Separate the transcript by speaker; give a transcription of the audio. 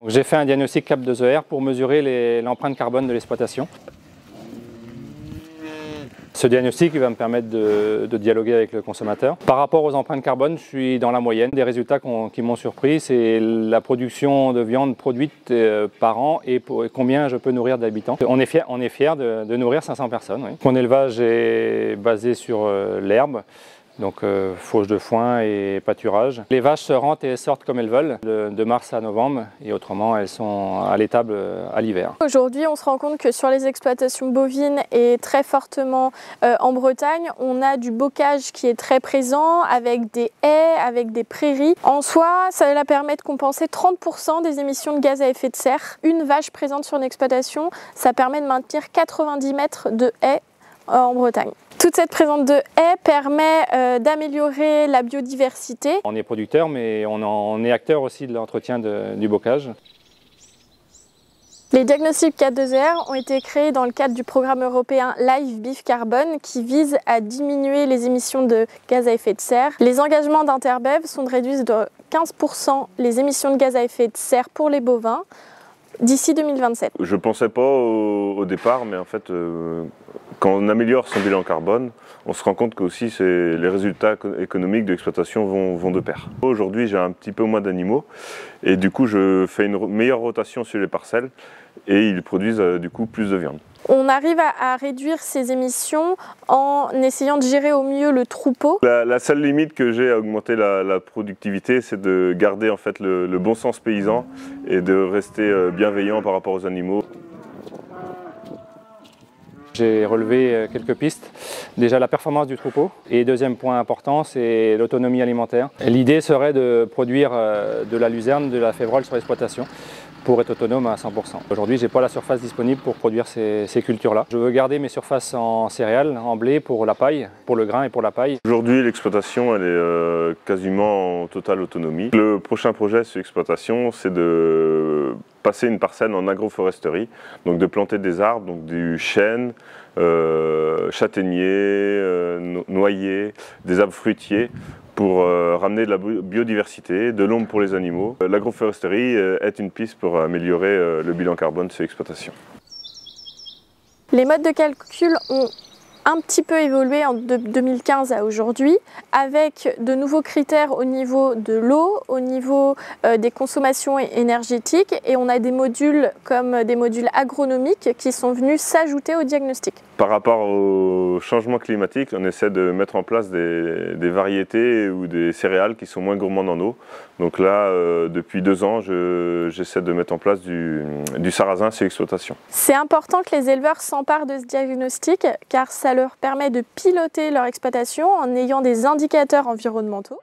Speaker 1: J'ai fait un diagnostic CAP2ER pour mesurer l'empreinte carbone de l'exploitation. Ce diagnostic va me permettre de dialoguer avec le consommateur. Par rapport aux empreintes carbone, je suis dans la moyenne. Des résultats qui m'ont surpris, c'est la production de viande produite par an et combien je peux nourrir d'habitants. On est fier de nourrir 500 personnes. Oui. Mon élevage est basé sur l'herbe. Donc fauche de foin et pâturage. Les vaches se rentrent et sortent comme elles veulent, de mars à novembre, et autrement elles sont à l'étable à l'hiver.
Speaker 2: Aujourd'hui, on se rend compte que sur les exploitations bovines et très fortement en Bretagne, on a du bocage qui est très présent, avec des haies, avec des prairies. En soi, ça permet de compenser 30% des émissions de gaz à effet de serre. Une vache présente sur une exploitation, ça permet de maintenir 90 mètres de haies en Bretagne. Toute cette présence de haies permet d'améliorer la biodiversité.
Speaker 1: On est producteur, mais on est acteur aussi de l'entretien du bocage.
Speaker 2: Les diagnostics CAP2ER ont été créés dans le cadre du programme européen Live Beef Carbone qui vise à diminuer les émissions de gaz à effet de serre. Les engagements d'Interbev sont de réduire de 15% les émissions de gaz à effet de serre pour les bovins d'ici 2027.
Speaker 3: Je ne pensais pas au départ, mais en fait, quand on améliore son bilan carbone, on se rend compte que aussi les résultats économiques de l'exploitation vont de pair. Aujourd'hui, j'ai un petit peu moins d'animaux et du coup, je fais une meilleure rotation sur les parcelles et ils produisent du coup plus de viande.
Speaker 2: On arrive à réduire ces émissions en essayant de gérer au mieux le troupeau.
Speaker 3: La seule limite que j'ai à augmenter la productivité, c'est de garder en fait le bon sens paysan et de rester bienveillant par rapport aux animaux.
Speaker 1: J'ai relevé quelques pistes. Déjà la performance du troupeau et deuxième point important, c'est l'autonomie alimentaire. L'idée serait de produire de la luzerne, de la févrole sur l'exploitation pour être autonome à 100%. Aujourd'hui, je n'ai pas la surface disponible pour produire ces cultures-là. Je veux garder mes surfaces en céréales, en blé pour la paille, pour le grain et pour la paille.
Speaker 3: Aujourd'hui, l'exploitation elle est quasiment en totale autonomie. Le prochain projet sur l'exploitation, c'est de passer une parcelle en agroforesterie, donc de planter des arbres, donc du chêne, châtaignier, noyer, des arbres fruitiers, pour ramener de la biodiversité, de l'ombre pour les animaux. L'agroforesterie est une piste pour améliorer le bilan carbone sur l'exploitation.
Speaker 2: Les modes de calcul ont un petit peu évolué de 2015 à aujourd'hui, avec de nouveaux critères au niveau de l'eau, au niveau des consommations énergétiques, et on a des modules comme des modules agronomiques qui sont venus s'ajouter au diagnostic.
Speaker 3: Par rapport au changement climatique, on essaie de mettre en place des variétés ou des céréales qui sont moins gourmandes en eau. Donc là, depuis 2 ans, j'essaie de mettre en place du sarrasin sur l'exploitation.
Speaker 2: C'est important que les éleveurs s'emparent de ce diagnostic car ça leur permet de piloter leur exploitation en ayant des indicateurs environnementaux.